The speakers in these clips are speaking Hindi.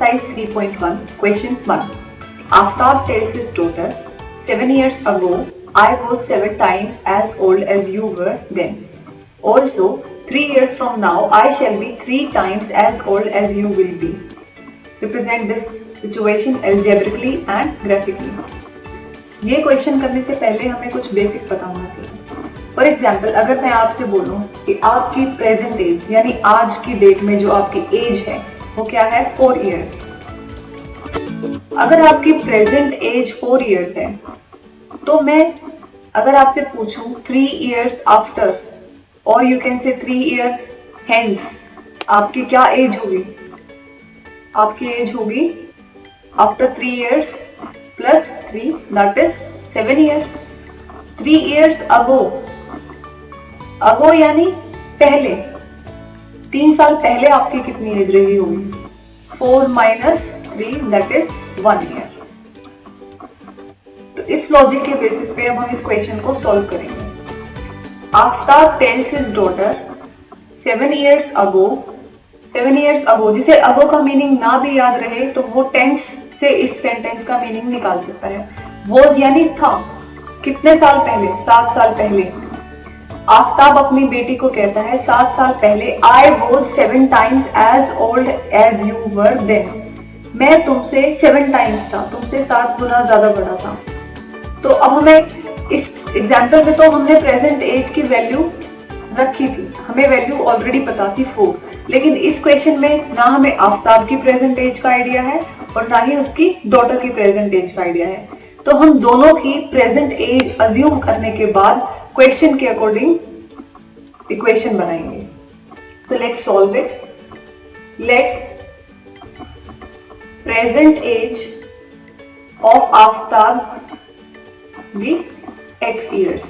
exercise 3.1, question 1. Aftab tells his daughter, 7 years ago, I was 7 times as old as you were then. Also, 3 years from now, I shall be 3 times as old as you will be. Represent this situation algebraically and graphically. ये क्वेश्चन करने से पहले हमें कुछ बेसिक पता होना चाहिए. फॉर एग्जाम्पल, अगर मैं आपसे बोलूं कि आपकी प्रेजेंट एज यानी आज की डेट में जो आपकी एज है वो क्या है, 4 इयर्स. अगर आपकी प्रेजेंट एज 4 इयर्स है तो मैं अगर आपसे पूछूं 3 इयर्स आफ्टर और you can say 3 years hence, आपकी क्या एज होगी? आपकी एज होगी after 3 years plus 3 that is 7 years. 3 years ago, ago यानी पहले, 3 साल पहले आपकी कितनी एज रही होगी? 4 माइनस 3 दैट इज 1 ईयर. तो इस लॉजिक के बेसिस पे अब हम इस क्वेश्चन को सॉल्व करेंगे. Aftab tales his daughter 7 years ago. 7 years ago, जिसे अगो का मीनिंग ना भी याद रहे तो वो टेंस से इस सेंटेंस का मीनिंग निकाल सकता है. वो यानी था, कितने साल पहले? 7 साल पहले. आफ्ताब अपनी बेटी को कहता है 7 साल पहले, I was 7 times as old as you were then. मैं तुमसे 7 टाइम्स था, तुमसे 7 गुना ज्यादा बड़ा था. तो अब हमें इस एग्जाम्पल में तो हमने प्रेजेंट एज की वैल्यू रखी थी, हमें वैल्यू ऑलरेडी पता थी 4. लेकिन इस क्वेश्चन में ना हमें आफ्ताब की प्रेजेंट एज का आइडिया है और ना ही उसकी डॉटर की प्रेजेंट एज का आइडिया है. तो हम दोनों की प्रेजेंट एज अज्यूम करने के बाद क्वेश्चन के अकॉर्डिंग इक्वेशन बनाएंगे. So let's solve it. Let present age of Aftab be x years.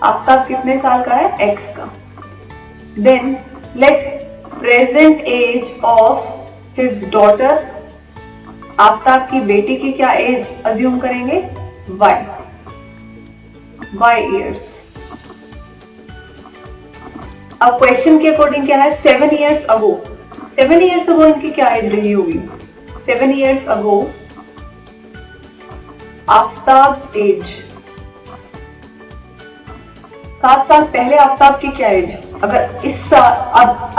Aftab कितने साल का है? x का. Then let present age of his daughter, Aftab की बेटी की क्या एज अज्यूम करेंगे? y years. अब क्वेश्चन के अकॉर्डिंग क्या है? 7 इयर्स अगो. 7 इयर्स अगो इनकी क्या एज रही होगी? 7 इयर्स अगो आफ्ताब्स एज, 7 साल पहले आफ्ताब की क्या एज? अगर इस साल,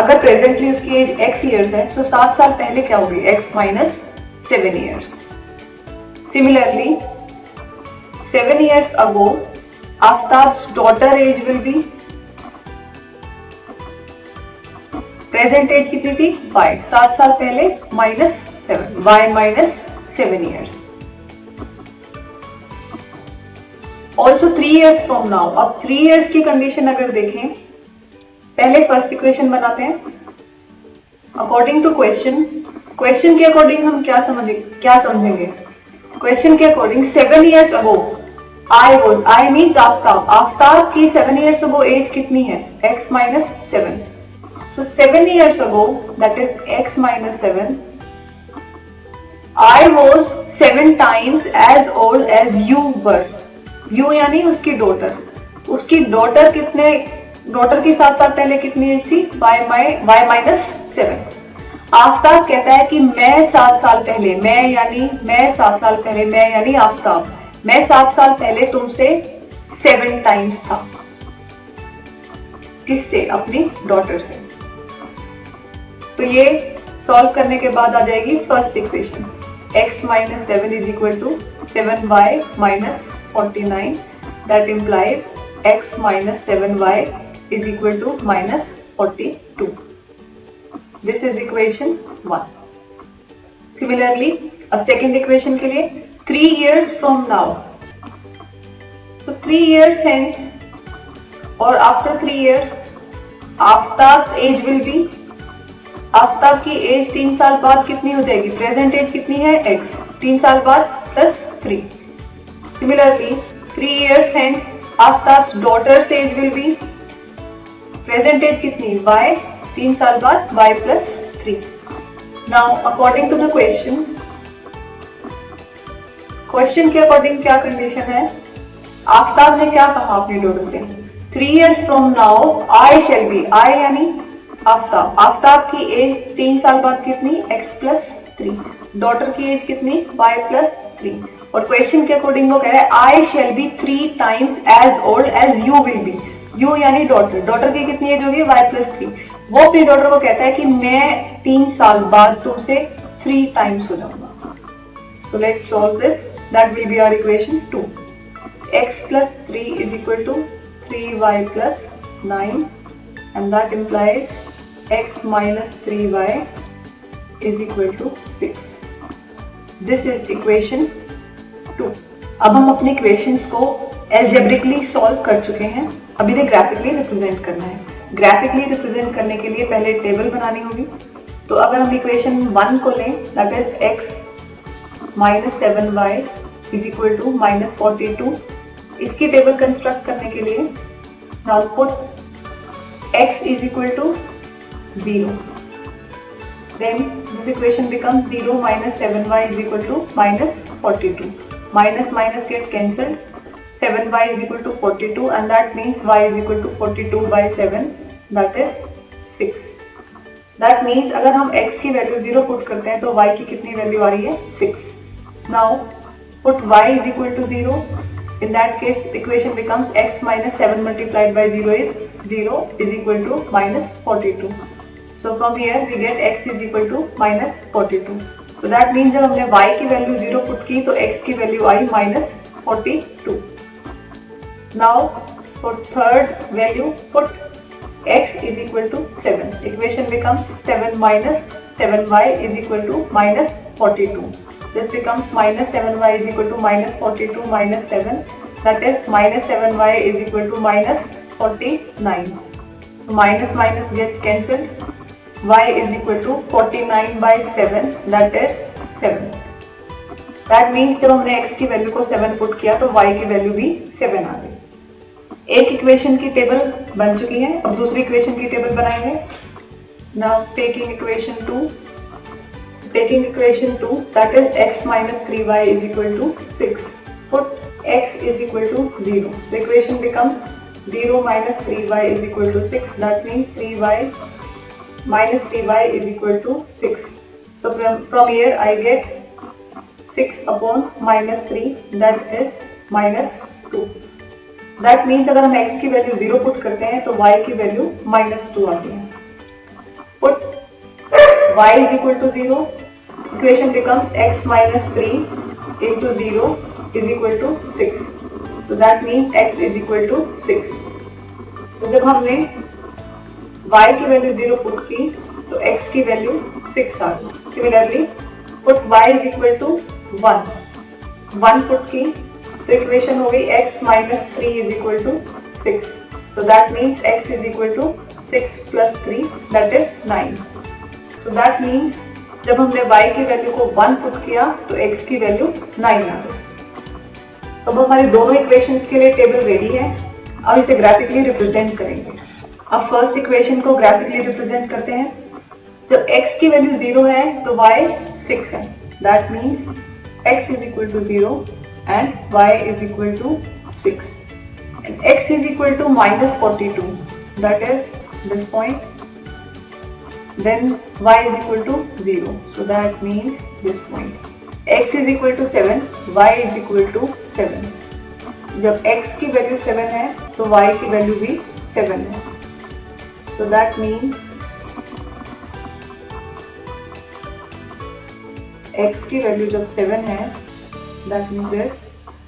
अगर प्रेजेंटली उसकी एज x इयर्स है तो 7 साल पहले क्या होगी? x minus 7 years. Similarly 7 years ago, Aftab's daughter age will be, present age कितनी थी? y. 7 साल पहले minus 7, y minus 7 years. Also 3 years from now. अब 3 years की कंडीशन अगर देखें, पहले फर्स्ट इक्वेशन बनाते हैं. अकॉर्डिंग टू क्वेश्चन, क्वेश्चन के अकॉर्डिंग हम क्या समझेंगे? क्वेश्चन के according 7 years ago I was, I means Aftab. Aftab की 7 years ago एज कितनी है? x minus 7. So 7 years ago, that is x minus 7. I was 7 times as old as you were. You यानी उसकी डॉटर. उसकी डॉटर कितने, डॉटर की 7 साल पहले कितनी एज थी? y minus 7. आफ्ताब कहता है कि मैं 7 साल पहले, मैं 7 साल पहले, मैं यानी आफ्ताब, मैं 7 साल पहले तुमसे 7 टाइम्स था. किससे? अपनी डॉटर से. तो ये सॉल्व करने के बाद आ जाएगी first equation. x minus 7 is equal to 7y minus 49. That implies x minus 7y is equal to minus 42. This is equation 1. Similarly अब सेकेंड इक्वेशन के लिए 3 years from now. So 3 years hence or after 3 years, Aftab's age will be, Aftab की एज 3 साल बाद कितनी हो जाएगी? प्रेजेंट एज कितनी है? x. 3 साल बाद plus 3. Similarly 3 years hence, Aftab's daughter's age will be, present age कितनी? y. 3 साल बाद y plus 3. Now according to the question, question के अकॉर्डिंग क्या कंडीशन है? आफ्ताब ने क्या कहा अपनी डॉटर से? 3 years from now I shall be, I यानी आफ्ताब, आफ्ताब की एज 3 साल बाद कितनी, x प्लस 3। डॉटर की एज कितनी, y प्लस 3। और क्वेश्चन के अकॉर्डिंग वो कह रहा है I shall be 3 times as old as you will be. You यानी डॉटर, डॉटर की कितनी एज होगी, y प्लस 3। वो अपनी डॉटर को कहता है कि मैं 3 साल बाद तुमसे 3 टाइम्स हो जाऊंगा। So let's solve this, that will be our equation 2। x plus 3 is equal to 3y plus 9 and that implies x minus 3y is equal to 6. This is equation 2. अब हम अपने इक्वेशंस को एल्जेब्रिकली सॉल्व कर चुके हैं, अब इन्हें ग्राफिकली रिप्रेजेंट करना है। ग्राफिकली रिप्रेजेंट करने के लिए पहले टेबल बनानी होगी। तो अगर हम इक्वेशन 1 को लें, that is x minus 7y is equal to minus 42, इसकी टेबल कंस्ट्रक्ट करने के लिए now put x is equal to 0, then this equation becomes 0 minus 7y is equal to minus 42. Minus minus get cancelled, 7y is equal to 42 and that means y is equal to 42 by 7, that is 6. That means अगर हम x की वैल्यू 0 पुट करते हैं तो y की कितनी वैल्यू आ रही है, 6. Now put y is equal to 0. In that case equation becomes x minus 7 multiplied by 0 is 0 is equal to minus 42. So from here we get x is equal to minus 42. So that means जब हमने y की वैल्यू 0 पुट की तो x की value I minus 42. Now for third value put x is equal to 7. Equation becomes 7 minus 7y is equal to minus 42. This becomes minus 7y is equal to minus 42 minus 7, that is minus 7y is equal to minus 49. So minus minus gets cancelled, y is equal to 49 by 7, that is 7. That means जब हमने x की वैल्यू को 7 पुट किया तो y की वैल्यू भी 7 आ गई। एक इक्वेशन की टेबल बन चुकी है, अब दूसरी इक्वेशन की टेबल बनाएंगे। Now taking equation 2, taking equation 2 that is x minus 3y is equal to 6. Put x is equal to 0. So equation becomes 0 minus 3y is equal to 6. That means 3y minus 3y is equal to 6. So from here I get 6 upon minus 3, that is minus 2. That means अगर हम x की वैल्यू 0 पुट करते हैं तो y की वैल्यू minus 2 आती है। Put y is equal to 0. Equation becomes x minus 3 into 0 is equal to 6. So that means x is equal to 6. तो जब हमने y की वैल्यू 0 पुट की तो x की वैल्यू 6 आ गई। Similarly, put y is equal to 1 put की तो इक्वेशन हो गई x minus 3 is equal to 6. So that means x is equal to 6 plus 3, that is 9. So that means जब हमने y की वैल्यू को 1 पुट किया तो x की वैल्यू 9 आ गई। अब हमारे दोनों इक्वेशंस के लिए टेबल रेडी है, अब इसे ग्राफिकली रिप्रेजेंट करेंगे। अब फर्स्ट इक्वेशन को ग्राफिकली रिप्रेजेंट करते हैं। जब x की वैल्यू 0 है तो y 6 है। That means x is equal to 0 and y is equal to 6. And x is equal to minus 42. That is this point. Then y is equal to 0. So that means this point. x is equal to 7, y is equal to 7. जब x की वैल्यू 7 है तो y की वैल्यू भी 7 है। So that means x की वैल्यू जब 7 है, that means this,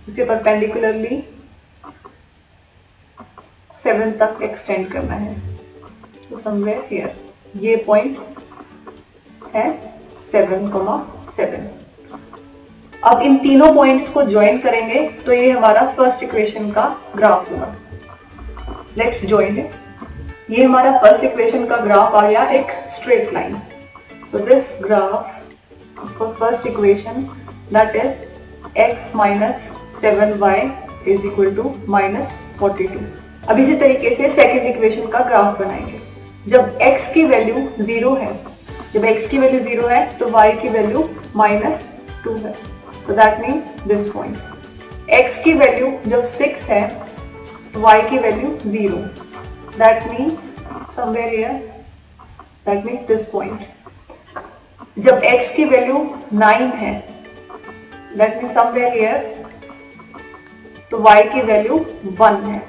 इसे परपेंडिकुलरली 7 तक एक्सटेंड करना है। तो somewhere here ये पॉइंट है 7,7। अब इन तीनों पॉइंट्स को ज्वाइन करेंगे तो ये हमारा फर्स्ट इक्वेशन का ग्राफ होगा। Let's join it. ये हमारा फर्स्ट इक्वेशन का ग्राफ आ गया एक straight line. So this graph इसको first equation that is x minus 7y is equal to minus 42। अब इसी तरीके से सेकेंड इक्वेशन का ग्राफ बनाएंगे। जब x की वैल्यू 0 है, जब x की वैल्यू 0 है तो y की वैल्यू माइनस 2 है। So that means this point. x की वैल्यू जब 6 है तो y की value 0. That means somewhere here that means this point. जब x की वैल्यू 9 है, दैट मीन्स समवेयर हियर, तो y की वैल्यू 1 है।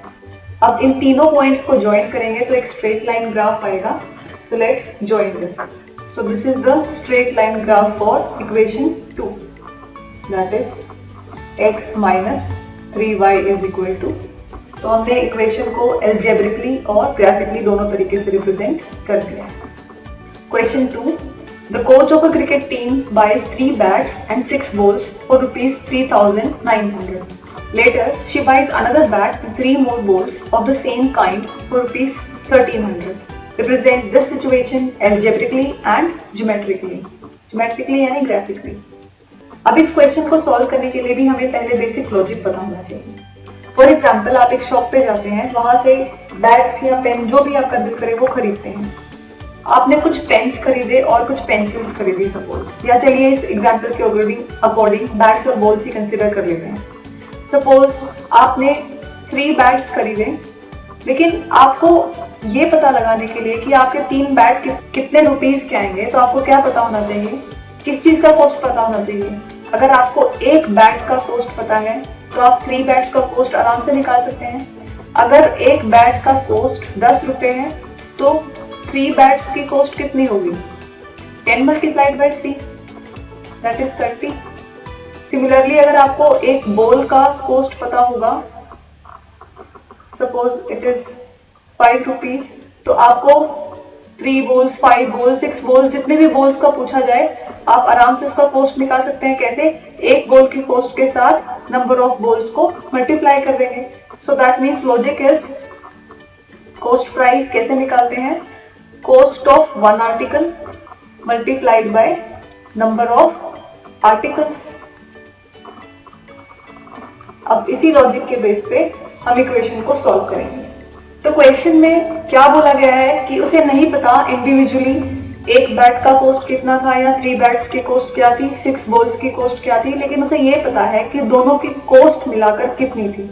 अब इन तीनों पॉइंट्स को ज्वाइन करेंगे तो एक स्ट्रेट लाइन ग्राफ आएगा। So let's join this. So this is the straight line graph for equation 2, that is x minus 3y is equal to. तो हमने इक्वेशन को एल्जेब्रिकली और ग्राफिकली दोनों तरीके से रिप्रेजेंट कर दिया। Question 2, the coach of a cricket team buys 3 bats and 6 balls for rupees 3,900. Later, she buys another bat and 3 more balls of the same kind for rupees 1,300. Represent this situation algebraically and geometrically. Geometrically यानी graphically. अब इस क्वेश्चन को सॉल्व करने के लिए भी हमें पहले बेसिक लॉजिक पता होना चाहिए। फॉर एग्जाम्पल, आप एक शॉप पे जाते हैं, वहां से बैग्स या पेन जो भी आपका दिल करे वो खरीदते हैं। आपने कुछ पेन्स खरीदे और कुछ पेंसिल्स खरीदी सपोज, या चलिए इस एग्जाम्पल के अकॉर्डिंग बैट्स और बॉल्स ही कंसिडर कर लेते हैं। सपोज आपने 3 बैट्स खरीदे, लेकिन आपको ये पता लगाने के लिए कि आपके 3 बैट कितने रुपीस के आएंगे, तो आपको क्या पता होना चाहिए, किस चीज का कॉस्ट पता होना चाहिए। अगर आपको एक बैट का कॉस्ट पता है तो आप 3 बैट्स का कॉस्ट आराम से निकाल सकते हैं। अगर एक बैट का कॉस्ट 10 रुपए है तो 3 बैट्स की कॉस्ट कितनी होगी, 10 multiplied by 3, that is 30। Similarly अगर आपको एक बॉल का कॉस्ट पता होगा, सपोज इट इज 5 रुपीज, तो आपको 3 बॉल्स, 5 बॉल्स, 6 बॉल्स, जितने भी बॉल्स का पूछा जाए आप आराम से उसका कॉस्ट निकाल सकते हैं। कैसे? एक बॉल की कॉस्ट के साथ नंबर ऑफ बॉल्स को मल्टीप्लाई कर देंगे। So that means logic is cost price कैसे निकालते हैं, cost of one article multiplied by number of articles. अब इसी लॉजिक के बेस पे हम इक्वेशन को सॉल्व करेंगे। तो क्वेश्चन में क्या बोला गया है कि उसे नहीं पता इंडिविजुअली एक बैट का कॉस्ट कितना था या 3 बैट्स की कॉस्ट क्या थी, 6 बॉल्स की कॉस्ट क्या थी, लेकिन उसे ये पता है कि दोनों की कॉस्ट मिलाकर कितनी थी।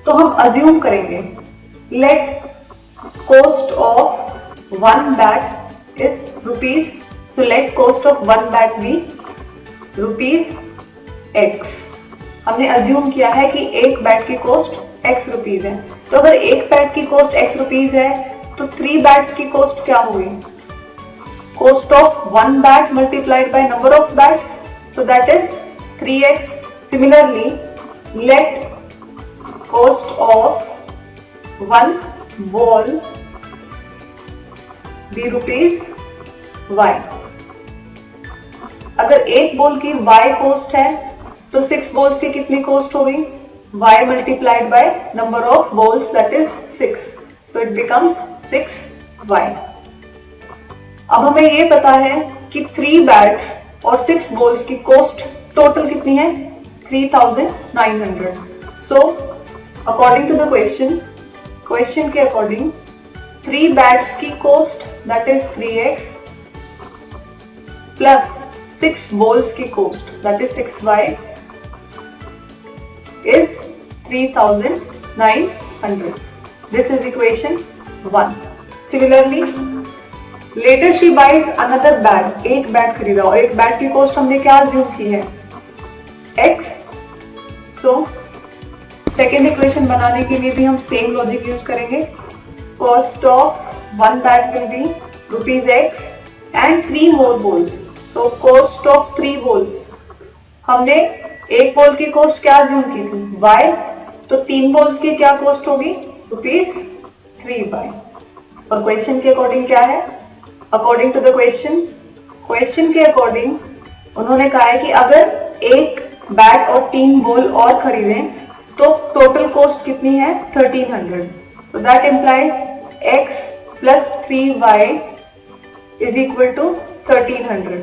तो हम अज्यूम करेंगे let cost of 1 bat is rupees, so let cost of 1 bat be rupees x। हमने अज्यूम किया है कि एक बैट की कॉस्ट x रुपीज है, तो अगर एक बैट की कॉस्ट x रुपीज है तो 3 बैट्स की कॉस्ट क्या होगी, cost of 1 bat multiplied by number of bats, so that is 3x. Similarly, let cost of 1 ball be rupees y. अगर एक बॉल की y कॉस्ट है तो 6 बॉल्स की कितनी कॉस्ट होगी, y multiplied by number of balls, that is 6, so it becomes 6y. अब हमें ये पता है कि 3 बैट्स और 6 बॉल्स की कॉस्ट टोटल कितनी है, 3,900। So according to the question के अकॉर्डिंग 3 बैट्स की cost that is 3x plus 6 balls की cost that is 6y is 3,900। This is equation 1। Similarly later she buys another bat, एक बैट खरीदा और एक बैट की कॉस्ट हमने क्या अज्यूम की है, x। सो सेकेंड इक्वेशन बनाने के लिए भी हम सेम लॉजिक यूज करेंगे। Cost of 1 bat will be rupees x and 3 more balls, so cost of 3 balls. हमने एक बॉल की कॉस्ट क्या अज्यूम की थी, y, तो 3 बॉल्स की क्या कॉस्ट होगी, रुपीज 3y। और क्वेश्चन के अकॉर्डिंग क्या है, अकॉर्डिंग टू द क्वेश्चन के अकॉर्डिंग उन्होंने कहा है कि अगर एक बैट और 3 बॉल और खरीदें तो टोटल कॉस्ट कितनी है, 1300। So that implies x plus 3y is equal to 1300।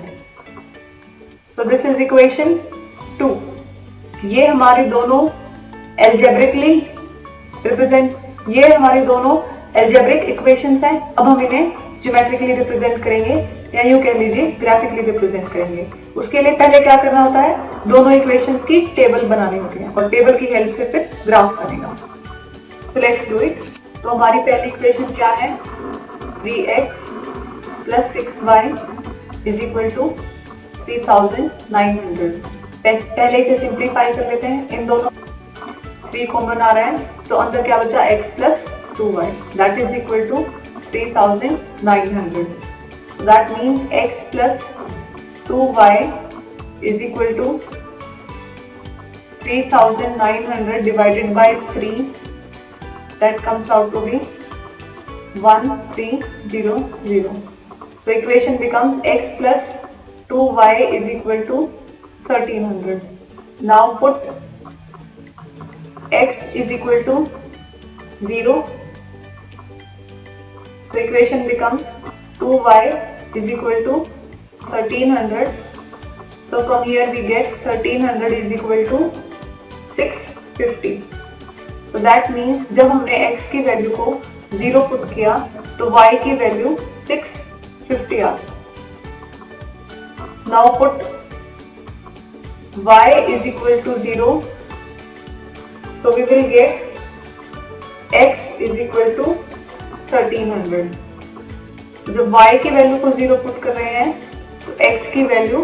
So this is equation 2। ये हमारे दोनों एल्जेब्रिकली ये हमारे दोनों एल्जेब्रिक इक्वेशंस हैं। अब हम इन्हें ज्योमेट्रिकली रिप्रेजेंट करेंगे या यूं कह लीजिए ग्राफिकली रिप्रेजेंट करेंगे। उसके लिए पहले क्या करना होता है, दोनों इक्वेशंस की टेबल बनानी होती है और टेबल की हेल्प से फिर ग्राफ बनेगा। So let's do it. तो हमारी पहली इक्वेशन क्या है, 3x plus 6y is equal to 3900। पहले इसे सिंप्लीफाई कर लेते हैं, इन दोनों 3 कॉमन आ रहा है तो अंदर क्या बचा x plus 2y that is equal to 3900। That means x plus 2y is equal to 3900 divided by 3, that comes out to be 1300। So equation becomes x plus 2y is equal to 1300। Now put x is equal to 0, so equation becomes 2y is equal to 1300। So from here we get 1300 is equal to 650। So that means जब हमने x की वैल्यू को 0 पुट किया तो y की वैल्यू 650 आ गई। Now put y is equal to 0, so we will get x is equal to 1300। जब y की वैल्यू को 0 पुट कर रहे हैं तो x की वैल्यू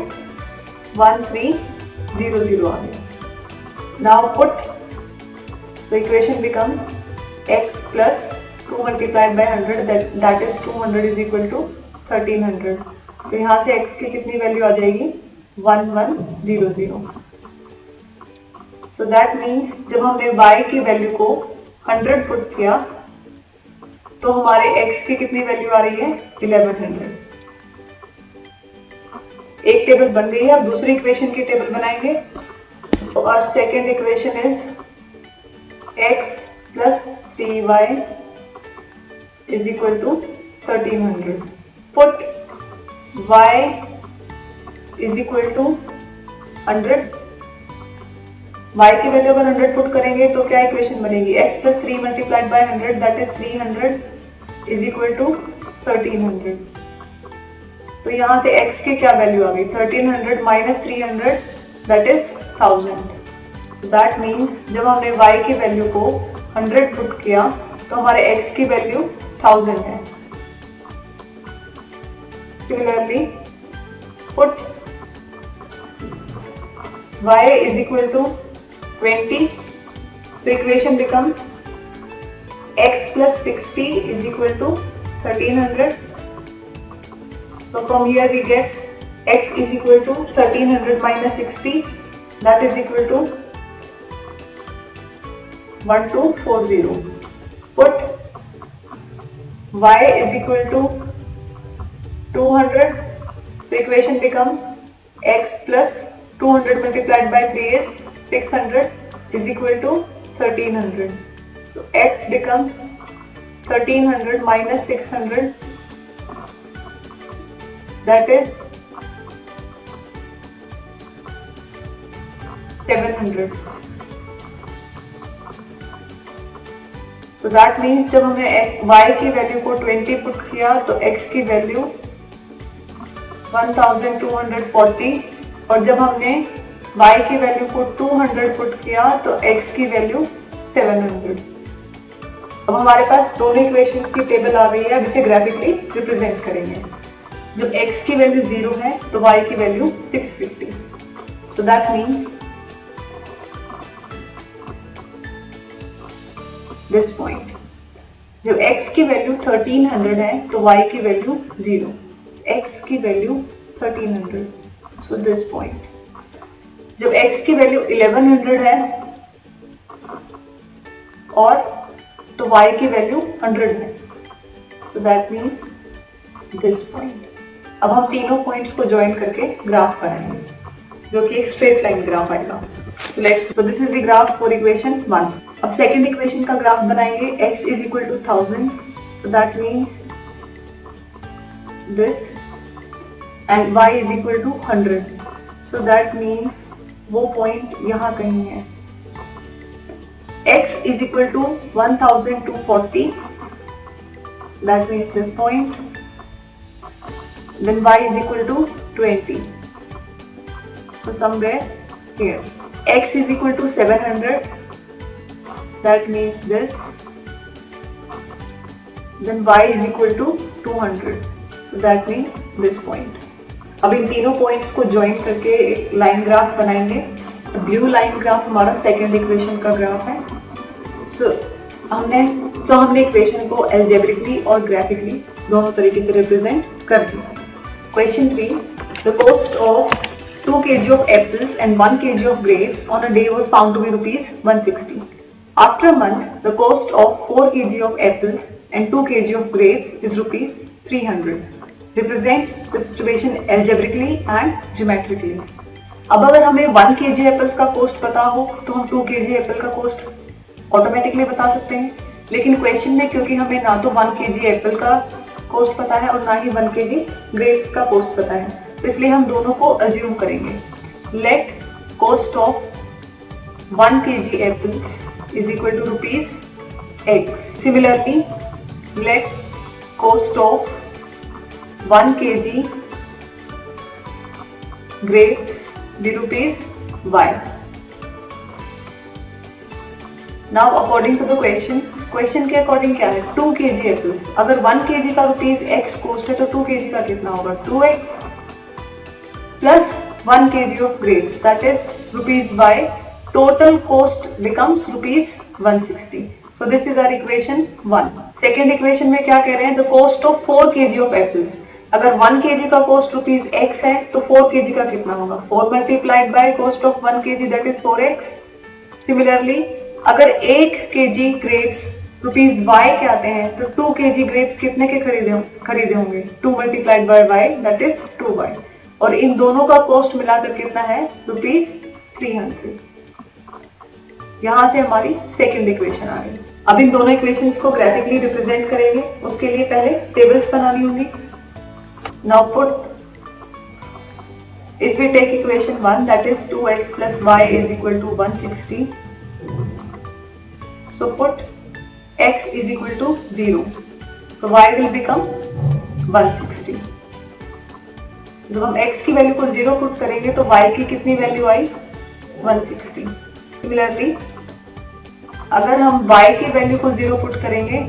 1300 आ गई। Now put, so equation becomes x plus 2 multiplied by 100 that is 200 is equal to 1300। तो यहाँ से x की कितनी वैल्यू आ जाएगी 1100। So that means जब हमने y की वैल्यू को 100 पुट किया तो हमारे x की कितनी वैल्यू आ रही है 1100। एक टेबल बन गई है, अब दूसरी इक्वेशन की टेबल बनाएंगे। तो our second equation is x plus 3y is equal to 1300। Put y is equal to 100। y की वैल्यू अगर 100 पुट करेंगे तो क्या इक्वेशन बनेगी x plus 3 multiplied by 100 that is 300 is equal to 1300। तो यहाँ से x की क्या वैल्यू आ गई 1300 minus 300 that is 1000। That means जब हमने y की वैल्यू को 100 पुट किया तो हमारे x की वैल्यू 1000 है। Similarly put y is equal to 20, so equation becomes x plus 60 is equal to 1300। So from here we get x is equal to 1300 minus 60 that is equal to 1240। Put y is equal to 200, so equation becomes x plus 200 multiplied by 3 is 600 is equal to 1300। So x becomes 1300 minus 600 that is 700। So that means जब हमने y की वैल्यू को 20 पुट किया तो x की वैल्यू 1240 और जब हमने y की वैल्यू को 200 पुट किया तो x की वैल्यू 700। अब हमारे पास दोनों इक्वेशंस की टेबल आ गई है, अब इसे ग्राफिकली रिप्रेजेंट करेंगे। जब x की वैल्यू 0 है तो y की value 650। So that means this point, जब x की वैल्यू 1300 है तो y की वैल्यू 0, x की वैल्यू 1300। So this point, जब x की वैल्यू 1100 है और तो y की वैल्यू 100 है। So that means this point। अब हम तीनों पॉइंट्स को ज्वाइन करके ग्राफ बनाएंगे जो कि एक स्ट्रेट लाइन ग्राफ आएगा। So this is the graph for equation 1। अब सेकेंड इक्वेशन का ग्राफ बनाएंगे x is equal to 1000, so that means this and y is equal to 100, so that means वो पॉइंट यहाँ कहीं है। x is equal to 1240, that means this point, then y is equal to 20, so somewhere here। x is equal to 700, that means this, then y is equal to 200, that means this point. अब इन तीनों पॉइंट्स को ज्वाइन करके एक लाइन ग्राफ बनाएंगे। ब्लू लाइन ग्राफ हमारा सेकेंड इक्वेशन का ग्राफ है। सो हमने इक्वेशन को एल्जेब्रिकली और ग्राफिकली दोनों तरीके से रिप्रेजेंट कर दिया। Question 3, the cost of 2 kg of apples and 1 kg of grapes on a day was found to be rupees 160. After a month, the cost of 4 kg of apples and 2 kg of grapes is rupees 300. Represent the situation algebraically and geometrically. अब अगर हमें 1 kg एप्पल्स का कॉस्ट पता हो तो हम 2 kg एप्पल का कॉस्ट ऑटोमेटिकली बता सकते हैं, लेकिन क्वेश्चन में क्योंकि हमें ना तो 1 kg एप्पल का कॉस्ट पता है और ना ही 1 kg ग्रेप्स का कॉस्ट पता है, तो इसलिए हम दोनों को अज्यूम करेंगे। Let cost of 1 kg apples is equal to rupees x. Similarly let cost of 1 kg grapes be rupees y. Now according to the question के अकॉर्डिंग क्या है, 2 kg एप्पल्स, अगर 1 kg का रुपीज x कॉस्ट है तो 2 kg का कितना होगा, 2x plus 1 kg of grapes that is rupees y. Total cost becomes rupees 160. So this is our equation 1. Second equation में क्या कह रहे हैं, the cost of 4 kg of apples. अगर 1 kg का कॉस्ट रुपीज x है तो 4 kg का कितना होगा, 4 multiplied by cost of 1 kg that is 4x. Similarly अगर 1 kg ग्रेप्स रुपीज y के आते हैं तो 2 kg ग्रेप्स कितने के खरीदे होंगे, 2 multiplied by y that is 2y. और इन दोनों का कॉस्ट मिलाकर कितना है, रुपीज 300. यहां से हमारी सेकेंड इक्वेशन आ गई। अब इन दोनों इक्वेशंस को ग्राफिकली रिप्रेजेंट करेंगे, उसके लिए पहले टेबल्स बनानी होंगी। Now put if we take equation 1 that is 2x plus y is equal to 160, so put x is equal to 0, so y will become 160. जब हम x की वैल्यू को 0 पुट करेंगे तो y की कितनी वैल्यू आई, 160. सिमिलरली अगर हम y की वैल्यू को 0 पुट करेंगे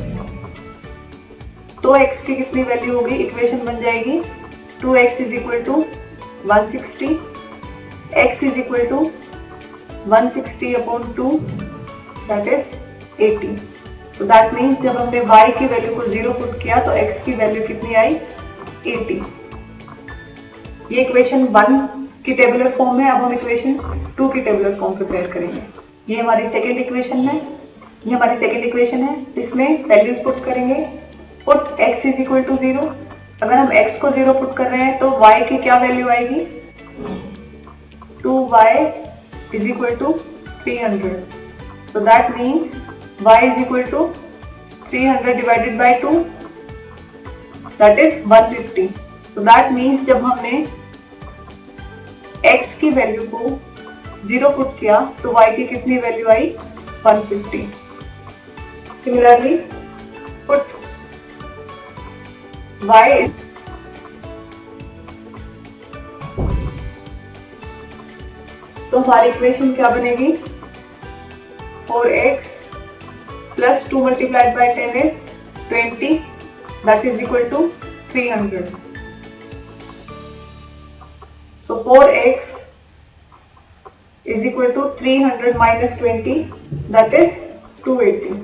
तो x की कितनी वैल्यू होगी, इक्वेशन बन जाएगी 2x is equal to 160, x is equal to 160 upon 2 that is 80. So that means जब हमने y की वैल्यू को 0 पुट किया तो x की वैल्यू कितनी आई, 80. ये इक्वेशन 1 की टेबुलर फॉर्म है। अब हम इक्वेशन 2 की टेबुलर फॉर्म प्रिपेयर करेंगे। ये हमारी सेकेंड इक्वेशन है, इसमें वैल्यूज पुट करेंगे। Put x is equal to 0. अगर हम x को 0 पुट कर रहे हैं तो y की क्या वैल्यू आएगी, 2y is equal to 300. So that means y is equal to 300 divided by 2 that is 150. So that means जब हमने x की वैल्यू को 0 पुट किया तो y की कितनी value I, 150. Similarly put y is तो हमारी इक्वेशन क्या बनेगी, 4x plus 2 multiplied by 10 is 20 that is equal to 300. So 4x is equal to 300 minus 20 that is 280.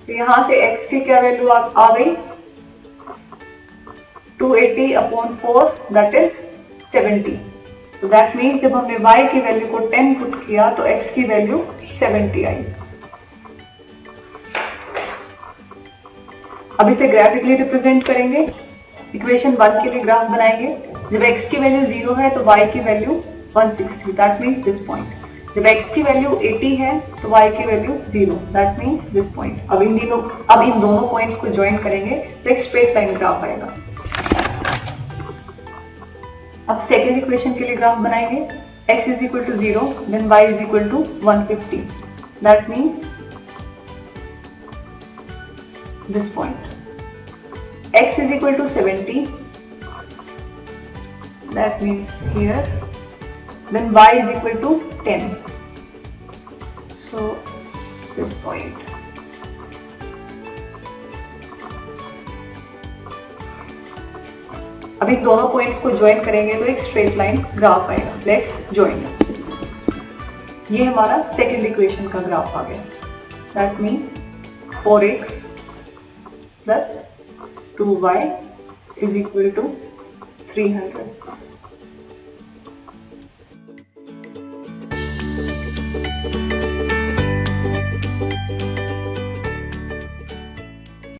तो यहाँ से x की क्या वैल्यू आ गई, 280 अपॉन 4 दैट इज 70. तो दैट मीन्स जब हमने y की वैल्यू को 10 पुट किया तो x की वैल्यू 70 आई। अब इसे ग्राफिकली रिप्रेजेंट करेंगे। इक्वेशन 1 के लिए ग्राफ बनाएंगे। जब x की वैल्यू 0 है तो y की value 160 that means this point. जब x की वैल्यू 80 है तो y की value 0 that means this point. अब इन दोनों पॉइंट्स को ज्वाइन करेंगे तो एक स्ट्रेट लाइन ग्राफ आएगा। अब सेकेंड इक्वेशन के लिए ग्राफ बनाएंगे। x is equal to 0 then y is equal to 150 that means this point. x is equal to 70 that means here, then y is equal to 10, so this point. अब इन दोनों पॉइंट्स को ज्वाइन करेंगे तो एक स्ट्रेट लाइन ग्राफ आएगा। Let's join. ये हमारा सेकेंड इक्वेशन का ग्राफ आ गया। That means 4x plus 2y is equal to 300।